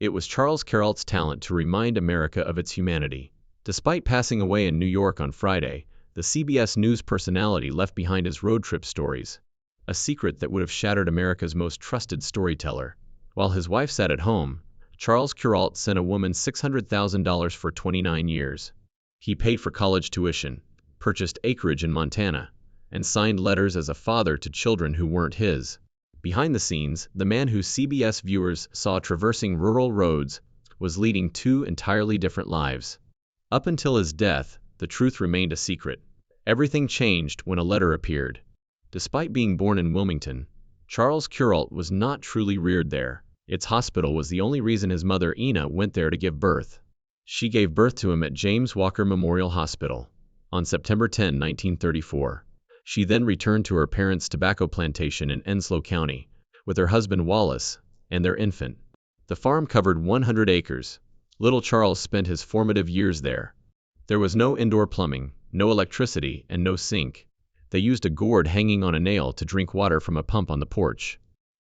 It was Charles Kuralt's talent to remind America of its humanity. Despite passing away in New York on Friday, the CBS News personality left behind his road trip stories, a secret that would have shattered America's most trusted storyteller. While his wife sat at home, Charles Kuralt sent a woman $600,000 for 29 years. He paid for college tuition, purchased acreage in Montana, and signed letters as a father to children who weren't his. Behind the scenes, the man who CBS viewers saw traversing rural roads was leading two entirely different lives. Up until his death, the truth remained a secret. Everything changed when a letter appeared. Despite being born in Wilmington, Charles Kuralt was not truly reared there. Its hospital was the only reason his mother Ina went there to give birth. She gave birth to him at James Walker Memorial Hospital on September 10, 1934. She then returned to her parents' tobacco plantation in Enslow County with her husband Wallace and their infant. The farm covered 100 acres. Little Charles spent his formative years there. There was no indoor plumbing, no electricity, and no sink. They used a gourd hanging on a nail to drink water from a pump on the porch.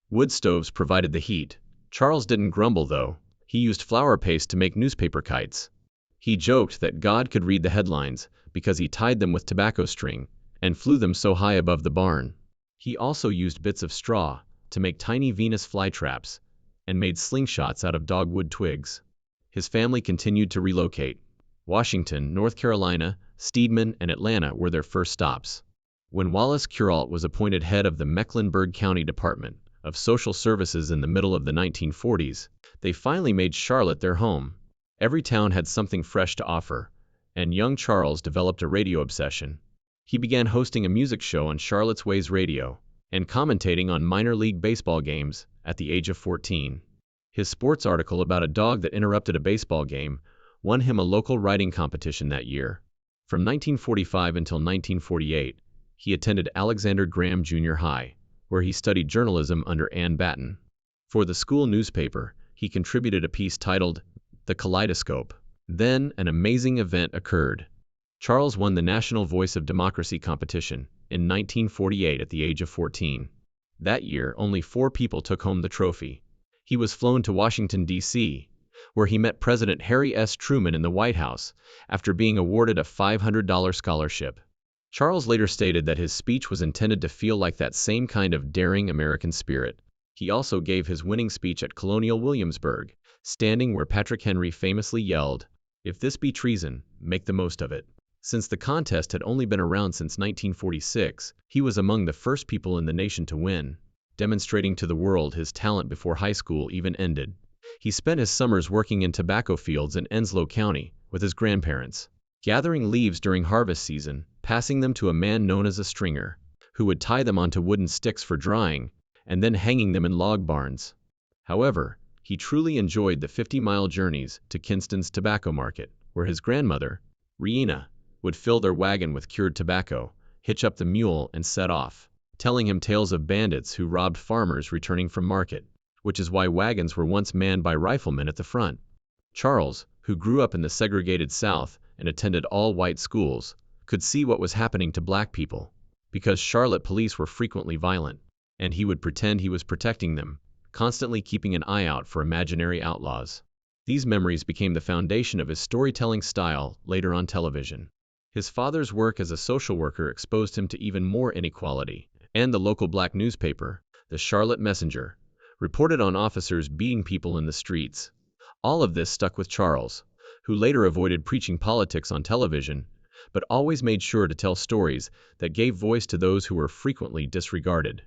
Wood stoves provided the heat. Charles didn't grumble, though. He used flour paste to make newspaper kites. He joked that God could read the headlines because he tied them with tobacco string and flew them so high above the barn. He also used bits of straw to make tiny Venus flytraps and made slingshots out of dogwood twigs. His family continued to relocate. Washington, North Carolina, Steedman, and Atlanta were their first stops. When Wallace Kuralt was appointed head of the Mecklenburg County Department of Social Services in the middle of the 1940s, they finally made Charlotte their home. Every town had something fresh to offer, and young Charles developed a radio obsession. He began hosting a music show on Charlotte's Ways Radio and commentating on minor league baseball games at the age of 14. His sports article about a dog that interrupted a baseball game won him a local writing competition that year. From 1945 until 1948, he attended Alexander Graham Junior High, where he studied journalism under Ann Batten. For the school newspaper, he contributed a piece titled The Kaleidoscope. Then, an amazing event occurred. Charles won the National Voice of Democracy competition in 1948 at the age of 14. That year, only 4 people took home the trophy. He was flown to Washington, D.C., where he met President Harry S. Truman in the White House after being awarded a $500 scholarship. Charles later stated that his speech was intended to feel like that same kind of daring American spirit. He also gave his winning speech at Colonial Williamsburg, standing where Patrick Henry famously yelled, "If this be treason, make the most of it." Since the contest had only been around since 1946, he was among the first people in the nation to win, demonstrating to the world his talent before high school even ended. He spent his summers working in tobacco fields in Enslow County with his grandparents, gathering leaves during harvest season, passing them to a man known as a stringer, who would tie them onto wooden sticks for drying, and then hanging them in log barns. However, he truly enjoyed the 50-mile journeys to Kinston's tobacco market, where his grandmother, Reina, would fill their wagon with cured tobacco, hitch up the mule, and set off, telling him tales of bandits who robbed farmers returning from market, which is why wagons were once manned by riflemen at the front. Charles, who grew up in the segregated South and attended all-white schools, could see what was happening to black people, because Charlotte police were frequently violent, and he would pretend he was protecting them, constantly keeping an eye out for imaginary outlaws. These memories became the foundation of his storytelling style later on television. His father's work as a social worker exposed him to even more inequality, and the local black newspaper, the Charlotte Messenger, reported on officers beating people in the streets. All of this stuck with Charles, who later avoided preaching politics on television, but always made sure to tell stories that gave voice to those who were frequently disregarded.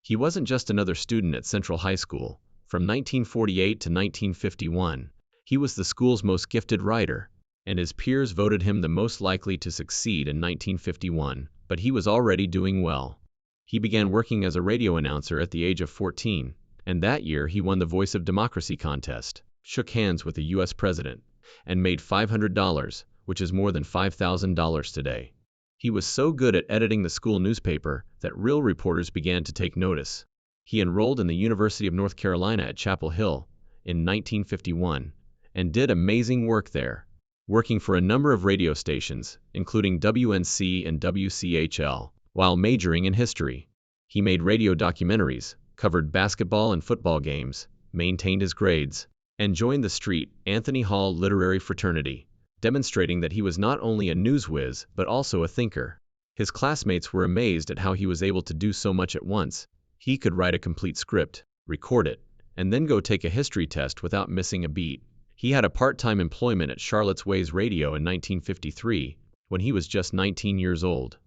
He wasn't just another student at Central High School. From 1948 to 1951, he was the school's most gifted writer, and his peers voted him the most likely to succeed in 1951, but he was already doing well. He began working as a radio announcer at the age of 14, and that year he won the Voice of Democracy contest, shook hands with the U.S. president, and made $500, which is more than $5,000 today. He was so good at editing the school newspaper that real reporters began to take notice. He enrolled in the University of North Carolina at Chapel Hill in 1951 and did amazing work there, working for a number of radio stations, including WNC and WCHL, while majoring in history. He made radio documentaries, covered basketball and football games, maintained his grades, and joined the Street Anthony Hall literary fraternity, demonstrating that he was not only a news whiz but also a thinker. His classmates were amazed at how he was able to do so much at once. He could write a complete script, record it, and then go take a history test without missing a beat. He had a part-time employment at Charlotte's Way's Radio in 1953, when he was just 19 years old.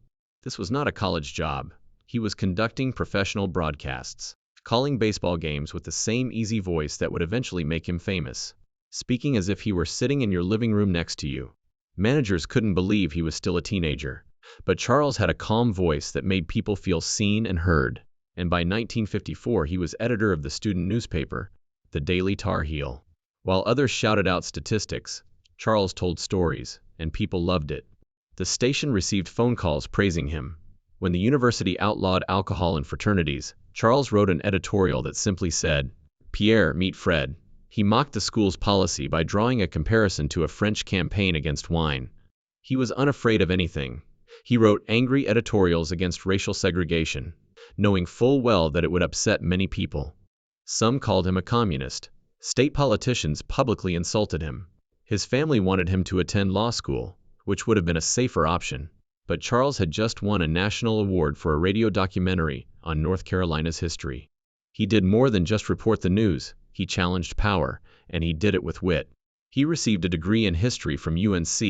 This was not a college job. He was conducting professional broadcasts, calling baseball games with the same easy voice that would eventually make him famous, speaking as if he were sitting in your living room next to you. Managers couldn't believe he was still a teenager, but Charles had a calm voice that made people feel seen and heard, and by 1954 he was editor of the student newspaper, the Daily Tar Heel. While others shouted out statistics, Charles told stories, and people loved it. The station received phone calls praising him. When the university outlawed alcohol in fraternities, Charles wrote an editorial that simply said, "Pierre, meet Fred." He mocked the school's policy by drawing a comparison to a French campaign against wine. He was unafraid of anything. He wrote angry editorials against racial segregation, knowing full well that it would upset many people. Some called him a communist. State politicians publicly insulted him. His family wanted him to attend law school, which would have been a safer option. But Charles had just won a national award for a radio documentary on North Carolina's history. He did more than just report the news. He challenged power, and he did it with wit. He received a degree in history from UNC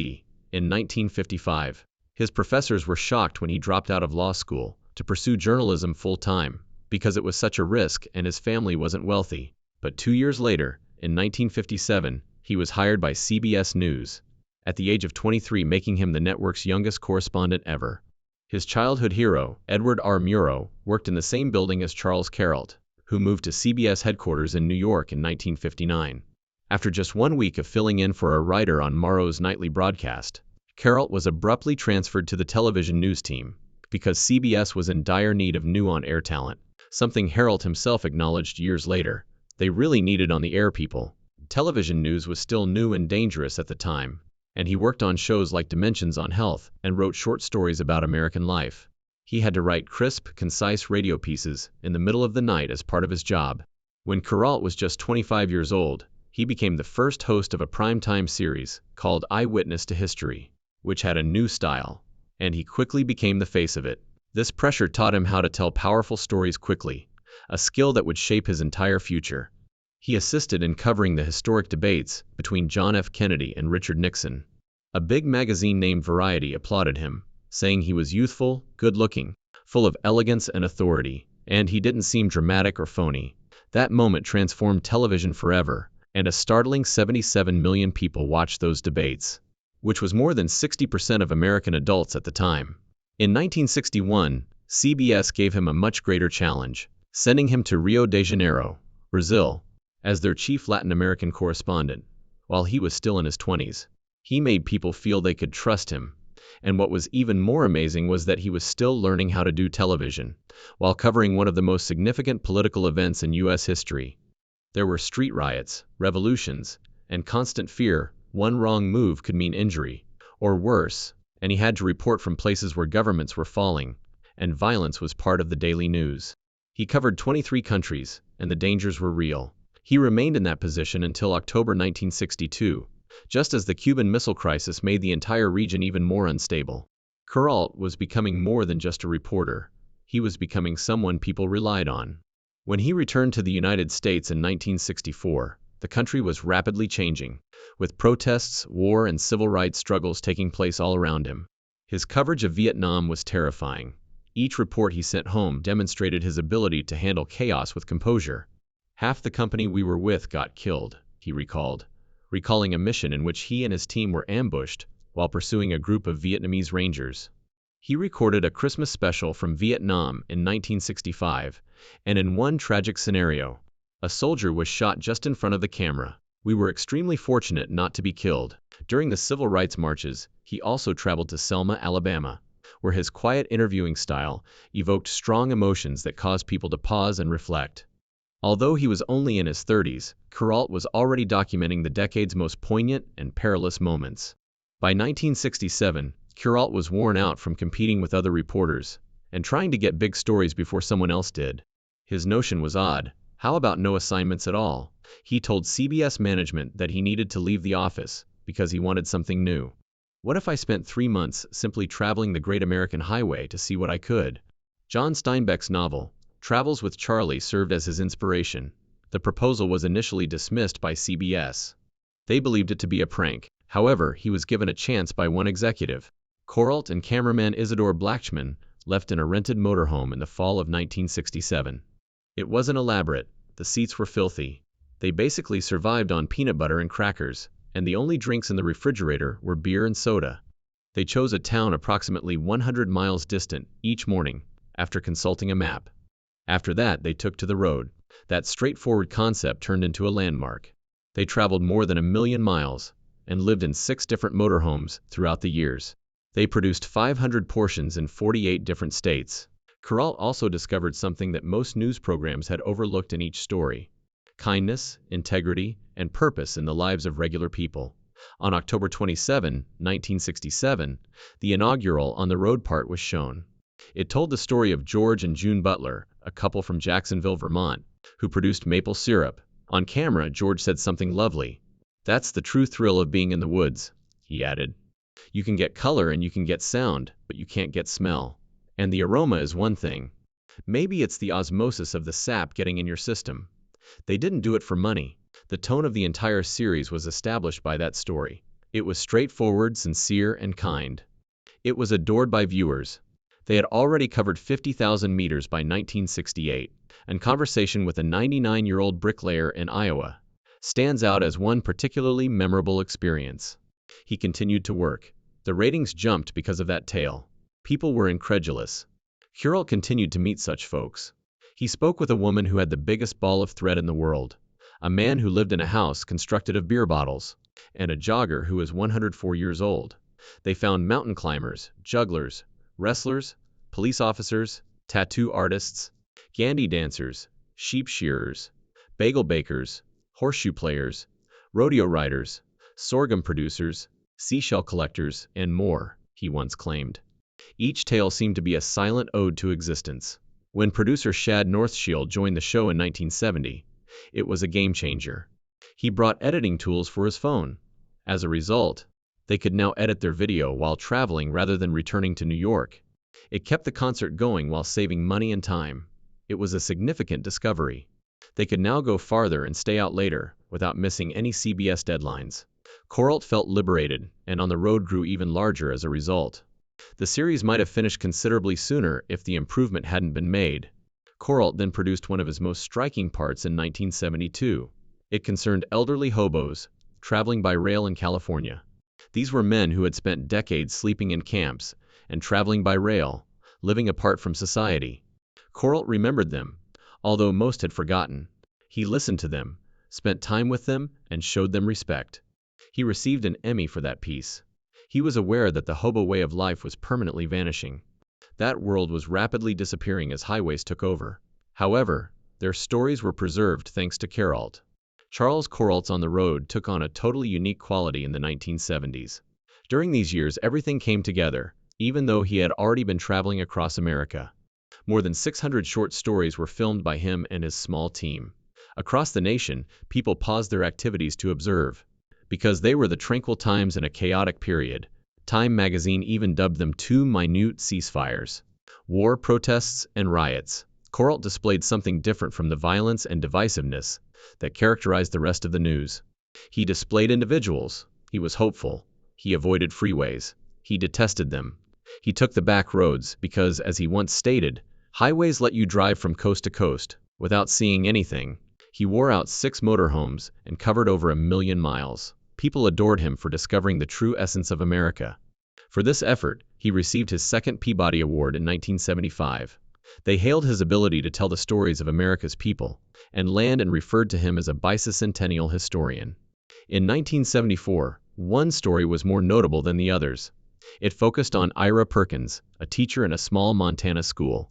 in 1955. His professors were shocked when he dropped out of law school to pursue journalism full-time, because it was such a risk and his family wasn't wealthy. But 2 years later, in 1957, he was hired by CBS News, at the age of 23, making him the network's youngest correspondent ever. His childhood hero, Edward R. Murrow, worked in the same building as Charles Kuralt, who moved to CBS headquarters in New York in 1959. After just 1 week of filling in for a writer on Murrow's nightly broadcast, Kuralt was abruptly transferred to the television news team, because CBS was in dire need of new on-air talent, something Kuralt himself acknowledged years later. They really needed on-the-air people. Television news was still new and dangerous at the time, and he worked on shows like Dimensions on Health and wrote short stories about American life. He had to write crisp, concise radio pieces in the middle of the night as part of his job. When Kuralt was just 25 years old, he became the first host of a primetime series called Eyewitness to History, which had a new style, and he quickly became the face of it. This pressure taught him how to tell powerful stories quickly, a skill that would shape his entire future. He assisted in covering the historic debates between John F. Kennedy and Richard Nixon. A big magazine named Variety applauded him, saying he was youthful, good-looking, full of elegance and authority, and he didn't seem dramatic or phony. That moment transformed television forever, and a startling 77 million people watched those debates, which was more than 60% of American adults at the time. In 1961, CBS gave him a much greater challenge, sending him to Rio de Janeiro, Brazil, as their chief Latin American correspondent. While he was still in his 20s, he made people feel they could trust him. And what was even more amazing was that he was still learning how to do television, while covering one of the most significant political events in U.S. history. There were street riots, revolutions, and constant fear. One wrong move could mean injury, or worse, and he had to report from places where governments were falling, and violence was part of the daily news. He covered 23 countries, and the dangers were real. He remained in that position until October 1962, just as the Cuban Missile Crisis made the entire region even more unstable. Kuralt was becoming more than just a reporter. He was becoming someone people relied on. When he returned to the United States in 1964, the country was rapidly changing, with protests, war, and civil rights struggles taking place all around him. His coverage of Vietnam was terrifying. Each report he sent home demonstrated his ability to handle chaos with composure. "Half the company we were with got killed," he recalled, recalling a mission in which he and his team were ambushed while pursuing a group of Vietnamese Rangers. He recorded a Christmas special from Vietnam in 1965, and in one tragic scenario, a soldier was shot just in front of the camera. "We were extremely fortunate not to be killed." During the civil rights marches, he also traveled to Selma, Alabama, where his quiet interviewing style evoked strong emotions that caused people to pause and reflect. Although he was only in his 30s, Kuralt was already documenting the decade's most poignant and perilous moments. By 1967, Kuralt was worn out from competing with other reporters and trying to get big stories before someone else did. His notion was odd. How about no assignments at all? He told CBS management that he needed to leave the office because he wanted something new. What if I spent 3 months simply traveling the Great American Highway to see what I could? John Steinbeck's novel, Travels with Charlie, served as his inspiration. The proposal was initially dismissed by CBS. They believed it to be a prank. However, he was given a chance by one executive. Kuralt and cameraman Isidore Blachman left in a rented motorhome in the fall of 1967. It wasn't elaborate. The seats were filthy. They basically survived on peanut butter and crackers, and the only drinks in the refrigerator were beer and soda. They chose a town approximately 100 miles distant each morning, after consulting a map. After that, they took to the road. That straightforward concept turned into a landmark. They traveled more than 1,000,000 miles, and lived in 6 different motorhomes throughout the years. They produced 500 portions in 48 different states. Kuralt also discovered something that most news programs had overlooked in each story: kindness, integrity, and purpose in the lives of regular people. On October 27, 1967, the inaugural On the Road part was shown. It told the story of George and June Butler, a couple from Jacksonville, Vermont, who produced maple syrup. On camera, George said something lovely. "That's the true thrill of being in the woods," he added. "You can get color and you can get sound, but you can't get smell. And the aroma is one thing. Maybe it's the osmosis of the sap getting in your system." They didn't do it for money. The tone of the entire series was established by that story. It was straightforward, sincere, and kind. It was adored by viewers. They had already covered 50,000 meters by 1968, and conversation with a 99-year-old bricklayer in Iowa stands out as one particularly memorable experience. He continued to work. The ratings jumped because of that tale. People were incredulous. Kuralt continued to meet such folks. He spoke with a woman who had the biggest ball of thread in the world, a man who lived in a house constructed of beer bottles, and a jogger who was 104 years old. They found mountain climbers, jugglers, wrestlers, police officers, tattoo artists, gandy dancers, sheep shearers, bagel bakers, horseshoe players, rodeo riders, sorghum producers, seashell collectors, and more, he once claimed. Each tale seemed to be a silent ode to existence. When producer Shad Northshield joined the show in 1970, it was a game changer. He brought editing tools for his phone. As a result, they could now edit their video while traveling rather than returning to New York. It kept the concert going while saving money and time. It was a significant discovery. They could now go farther and stay out later without missing any CBS deadlines. Kuralt felt liberated, and On the Road grew even larger as a result. The series might have finished considerably sooner if the improvement hadn't been made. Kuralt then produced one of his most striking parts in 1972. It concerned elderly hobos traveling by rail in California. These were men who had spent decades sleeping in camps and traveling by rail, living apart from society. Kuralt remembered them, although most had forgotten. He listened to them, spent time with them, and showed them respect. He received an Emmy for that piece. He was aware that the hobo way of life was permanently vanishing. That world was rapidly disappearing as highways took over. However, their stories were preserved thanks to Kuralt. Charles Kuralt's On the Road took on a totally unique quality in the 1970s. During these years, everything came together, even though he had already been traveling across America. More than 600 short stories were filmed by him and his small team. Across the nation, people paused their activities to observe. Because they were the tranquil times in a chaotic period, Time magazine even dubbed them 2 minute ceasefires. War, protests, and riots. Kuralt displayed something different from the violence and divisiveness that characterized the rest of the news. He displayed individuals. He was hopeful. He avoided freeways. He detested them. He took the back roads because, as he once stated, highways let you drive from coast to coast without seeing anything. He wore out 6 motorhomes and covered over 1,000,000 miles. People adored him for discovering the true essence of America. For this effort, he received his second Peabody Award in 1975. They hailed his ability to tell the stories of America's people and land and referred to him as a bicentennial historian. In 1974, one story was more notable than the others. It focused on Ira Perkins, a teacher in a small Montana school.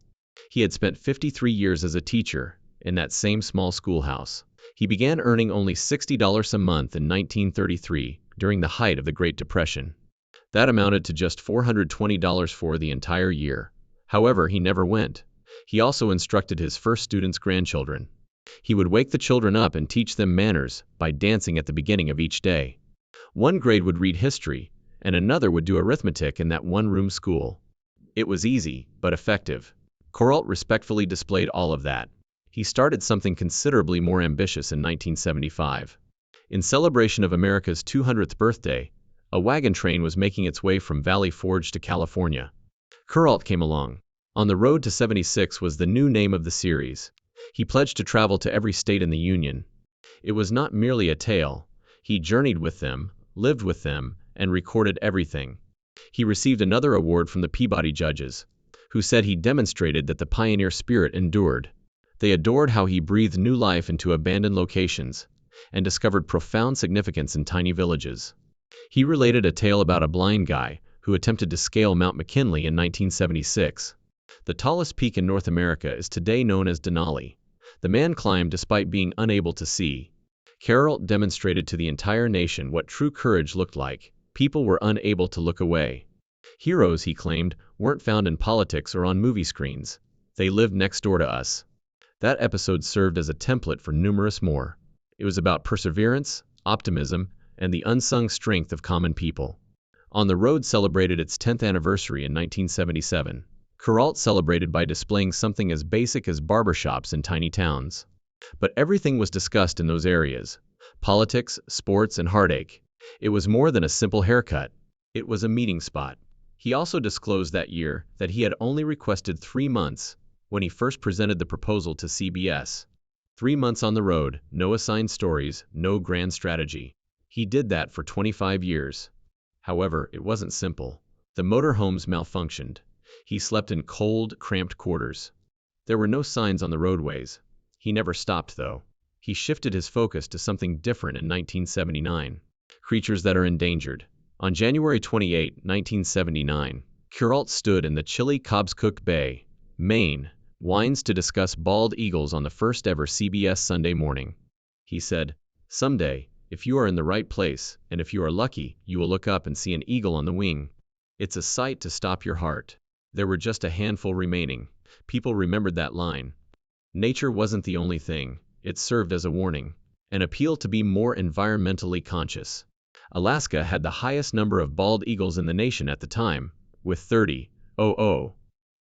He had spent 53 years as a teacher in that same small schoolhouse. He began earning only $60 a month in 1933 during the height of the Great Depression. That amounted to just $420 for the entire year. However, he never went. He also instructed his first students' grandchildren. He would wake the children up and teach them manners by dancing at the beginning of each day. One grade would read history, and another would do arithmetic in that one-room school. It was easy, but effective. Kuralt respectfully displayed all of that. He started something considerably more ambitious in 1975. In celebration of America's 200th birthday, a wagon train was making its way from Valley Forge to California. Kuralt came along. On the Road to 76 was the new name of the series. He pledged to travel to every state in the Union. It was not merely a tale. He journeyed with them, lived with them, and recorded everything. He received another award from the Peabody judges, who said he demonstrated that the pioneer spirit endured. They adored how he breathed new life into abandoned locations and discovered profound significance in tiny villages. He related a tale about a blind guy who attempted to scale Mount McKinley in 1976. The tallest peak in North America is today known as Denali. The man climbed despite being unable to see. Kuralt demonstrated to the entire nation what true courage looked like. People were unable to look away. Heroes, he claimed, weren't found in politics or on movie screens. They lived next door to us. That episode served as a template for numerous more. It was about perseverance, optimism, and the unsung strength of common people. On the Road celebrated its 10th anniversary in 1977. Kuralt celebrated by displaying something as basic as barbershops in tiny towns. But everything was discussed in those areas: politics, sports, and heartache. It was more than a simple haircut. It was a meeting spot. He also disclosed that year that he had only requested 3 months when he first presented the proposal to CBS. 3 months on the road, no assigned stories, no grand strategy. He did that for 25 years. However, it wasn't simple. The motorhomes malfunctioned. He slept in cold, cramped quarters. There were no signs on the roadways. He never stopped, though. He shifted his focus to something different in 1979. Creatures that are endangered. On January 28, 1979, Kuralt stood in the chilly Cobscook Bay, Maine, wines to discuss bald eagles on the first-ever CBS Sunday Morning. He said, "Someday, if you are in the right place, and if you are lucky, you will look up and see an eagle on the wing. It's a sight to stop your heart." There were just a handful remaining. People remembered that line. Nature wasn't the only thing. It served as a warning, an appeal to be more environmentally conscious. Alaska had the highest number of bald eagles in the nation at the time, with 30,000.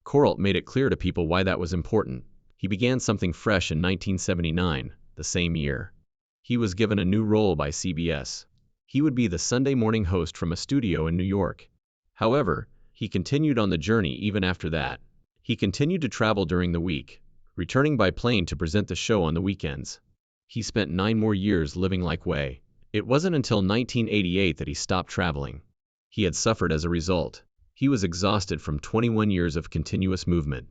Kuralt made it clear to people why that was important. He began something fresh in 1979, the same year. He was given a new role by CBS. He would be the Sunday morning host from a studio in New York. However, he continued on the journey even after that. He continued to travel during the week, returning by plane to present the show on the weekends. He spent 9 more years living like way. It wasn't until 1988 that he stopped traveling. He had suffered as a result. He was exhausted from 21 years of continuous movement.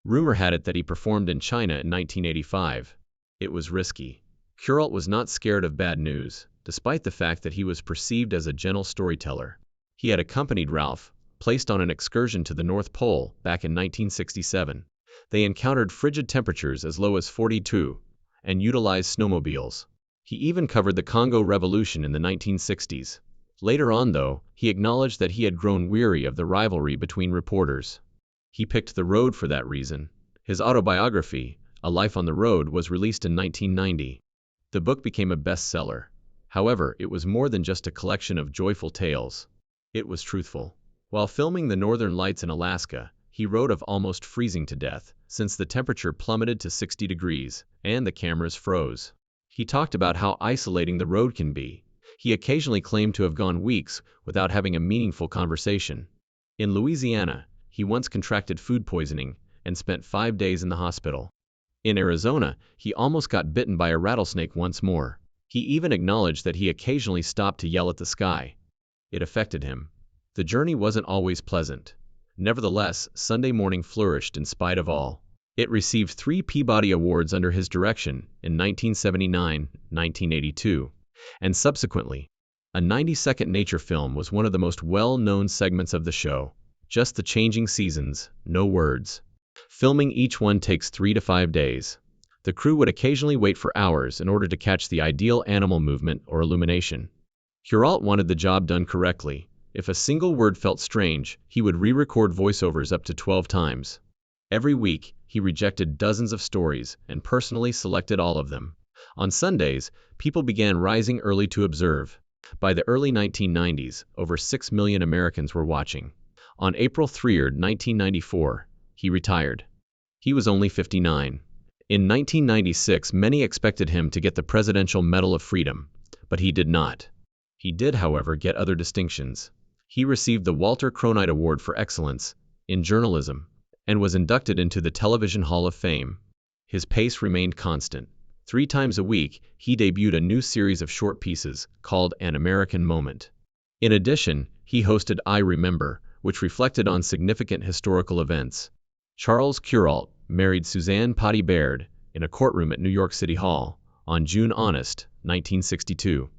Rumor had it that he performed in China in 1985. It was risky. Kuralt was not scared of bad news, despite the fact that he was perceived as a gentle storyteller. He had accompanied Ralph, placed on an excursion to the North Pole back in 1967. They encountered frigid temperatures as low as 42 and utilized snowmobiles. He even covered the Congo Revolution in the 1960s. Later on, though, he acknowledged that he had grown weary of the rivalry between reporters. He picked the road for that reason. His autobiography, A Life on the Road, was released in 1990. The book became a bestseller. However, it was more than just a collection of joyful tales. It was truthful. While filming the Northern Lights in Alaska, he wrote of almost freezing to death, since the temperature plummeted to 60 degrees, and the cameras froze. He talked about how isolating the road can be. He occasionally claimed to have gone weeks without having a meaningful conversation. In Louisiana, he once contracted food poisoning and spent 5 days in the hospital. In Arizona, he almost got bitten by a rattlesnake once more. He even acknowledged that he occasionally stopped to yell at the sky. It affected him. The journey wasn't always pleasant. Nevertheless, Sunday Morning flourished in spite of all. It received 3 Peabody Awards under his direction in 1979, 1982, and subsequently. A 90-second nature film was one of the most well-known segments of the show. Just the changing seasons, no words. Filming each one takes 3 to 5 days. The crew would occasionally wait for hours in order to catch the ideal animal movement or illumination. Kuralt wanted the job done correctly. If a single word felt strange, he would re-record voiceovers up to 12 times. Every week, He rejected dozens of stories and personally selected all of them. On Sundays, people began rising early to observe. By the early 1990s, over 6 million Americans were watching. On April 3, 1994, he retired. He was only 59. In 1996, many expected him to get the Presidential Medal of Freedom, but he did not. He did, however, get other distinctions. He received the Walter Cronkite Award for Excellence in Journalism and was inducted into the Television Hall of Fame. His pace remained constant. 3 times a week, he debuted a new series of short pieces called An American Moment. In addition, he hosted I Remember, which reflected on significant historical events. Charles Kuralt married Suzanne Potty Baird in a courtroom at New York City Hall on June 1962.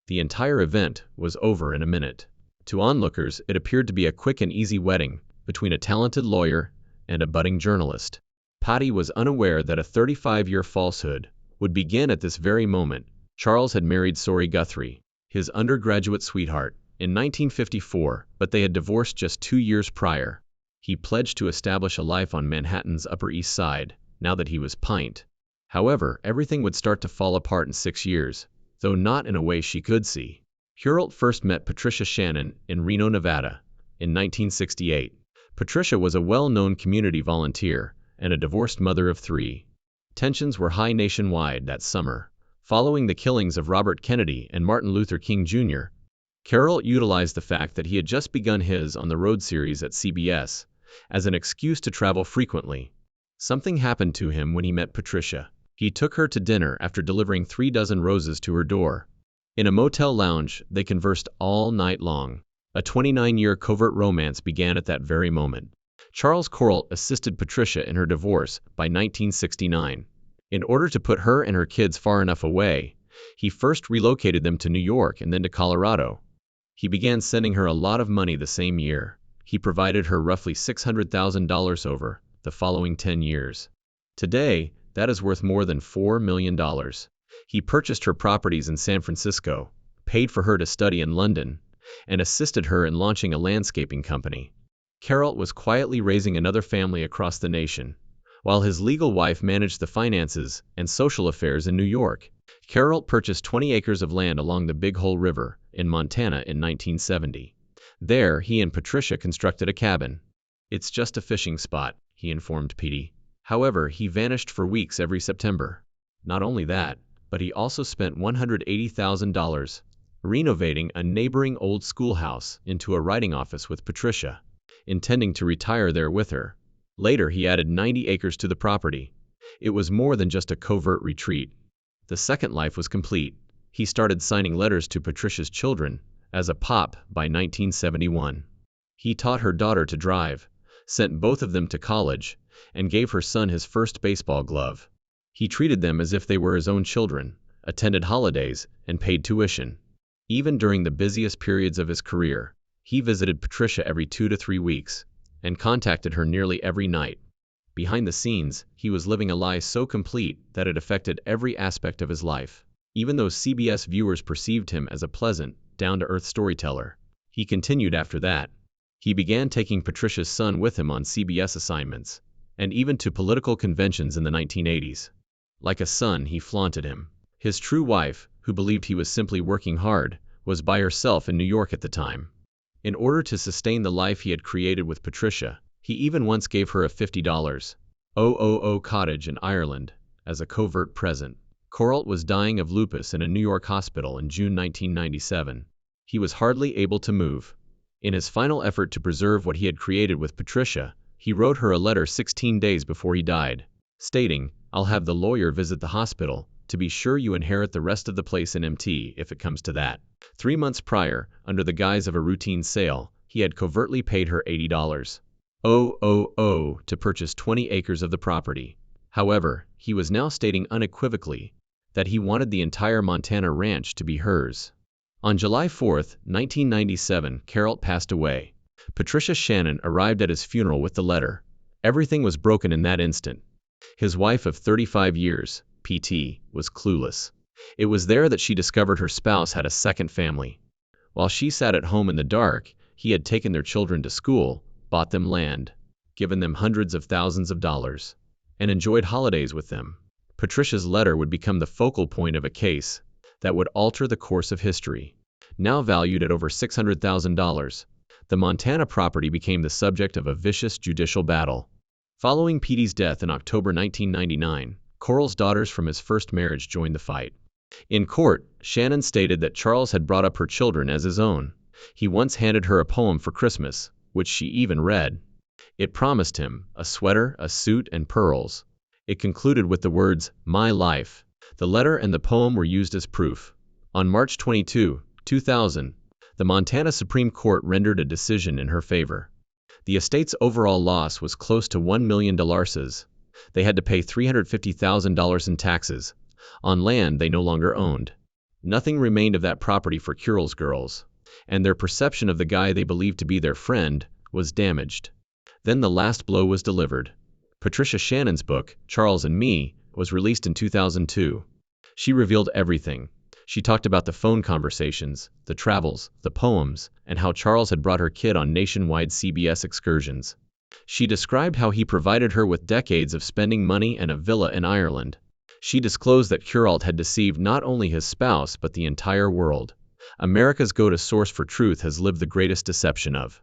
The entire event was over in a minute. To onlookers, it appeared to be a quick and easy wedding between a talented lawyer and a budding journalist. Potty was unaware that a 35-year falsehood would begin at this very moment. Charles had married Sori Guthrie, his undergraduate sweetheart, in 1954, but they had divorced just 2 years prior. He pledged to establish a life on Manhattan's Upper East Side, now that he was pint. However, everything would start to fall apart in 6 years, though not in a way she could see. Kuralt first met Patricia Shannon in Reno, Nevada, in 1968. Patricia was a well-known community volunteer and a divorced mother of 3. Tensions were high nationwide that summer. Following the killings of Robert Kennedy and Martin Luther King Jr., Kuralt utilized the fact that he had just begun his On the Road series at CBS as an excuse to travel frequently. Something happened to him when he met Patricia. He took her to dinner after delivering 3 dozen roses to her door. In a motel lounge, they conversed all night long. A 29-year covert romance began at that very moment. Charles Kuralt assisted Patricia in her divorce by 1969. In order to put her and her kids far enough away, he first relocated them to New York and then to Colorado. He began sending her a lot of money the same year. He provided her roughly $600,000 over the following 10 years. Today, that is worth more than $4 million. He purchased her properties in San Francisco, paid for her to study in London, and assisted her in launching a landscaping company. Kuralt was quietly raising another family across the nation, while his legal wife managed the finances and social affairs in New York. Kuralt purchased 20 acres of land along the Big Hole River in Montana in 1970. There, he and Patricia constructed a cabin. "It's just a fishing spot," he informed Petey. However, he vanished for weeks every September. Not only that, but he also spent $180,000 renovating a neighboring old schoolhouse into a writing office with Patricia, intending to retire there with her. Later, he added 90 acres to the property. It was more than just a covert retreat. The second life was complete. He started signing letters to Patricia's children as a pop by 1971. He taught her daughter to drive, sent both of them to college, and gave her son his first baseball glove. He treated them as if they were his own children, attended holidays, and paid tuition. Even during the busiest periods of his career, he visited Patricia every 2 to 3 weeks and contacted her nearly every night. Behind the scenes, he was living a lie so complete that it affected every aspect of his life. Even though CBS viewers perceived him as a pleasant, down-to-earth storyteller, he continued after that. He began taking Patricia's son with him on CBS assignments, and even to political conventions in the 1980s. Like a son, he flaunted him. His true wife, who believed he was simply working hard, was by herself in New York at the time. In order to sustain the life he had created with Patricia, he even once gave her a $50,000 cottage in Ireland as a covert present. Kuralt was dying of lupus in a New York hospital in June 1997. He was hardly able to move. In his final effort to preserve what he had created with Patricia, he wrote her a letter 16 days before he died, stating, "I'll have the lawyer visit the hospital to be sure you inherit the rest of the place in MT if it comes to that." 3 months prior, under the guise of a routine sale, he had covertly paid her $80,000 to purchase 20 acres of the property. However, he was now stating unequivocally that he wanted the entire Montana ranch to be hers. On July 4, 1997, Kuralt passed away. Patricia Shannon arrived at his funeral with the letter. Everything was broken in that instant. His wife of 35 years, PT, was clueless. It was there that she discovered her spouse had a second family. While she sat at home in the dark, he had taken their children to school, bought them land, given them hundreds of thousands of dollars, and enjoyed holidays with them. Patricia's letter would become the focal point of a case that would alter the course of history. Now valued at over $600,000, the Montana property became the subject of a vicious judicial battle. Following Petey's death in October 1999, Kuralt's daughters from his first marriage joined the fight. In court, Shannon stated that Charles had brought up her children as his own. He once handed her a poem for Christmas, which she even read. It promised him a sweater, a suit, and pearls. It concluded with the words, "My life." The letter and the poem were used as proof. On March 22, 2000, the Montana Supreme Court rendered a decision in her favor. The estate's overall loss was close to $1 million. They had to pay $350,000 in taxes on land they no longer owned. Nothing remained of that property for Kuralt's girls, and their perception of the guy they believed to be their friend was damaged. Then the last blow was delivered. Patricia Shannon's book, Charles and Me, was released in 2002. She revealed everything. She talked about the phone conversations, the travels, the poems, and how Charles had brought her kid on nationwide CBS excursions. She described how he provided her with decades of spending money and a villa in Ireland. She disclosed that Kuralt had deceived not only his spouse but the entire world. America's go-to source for truth has lived the greatest deception of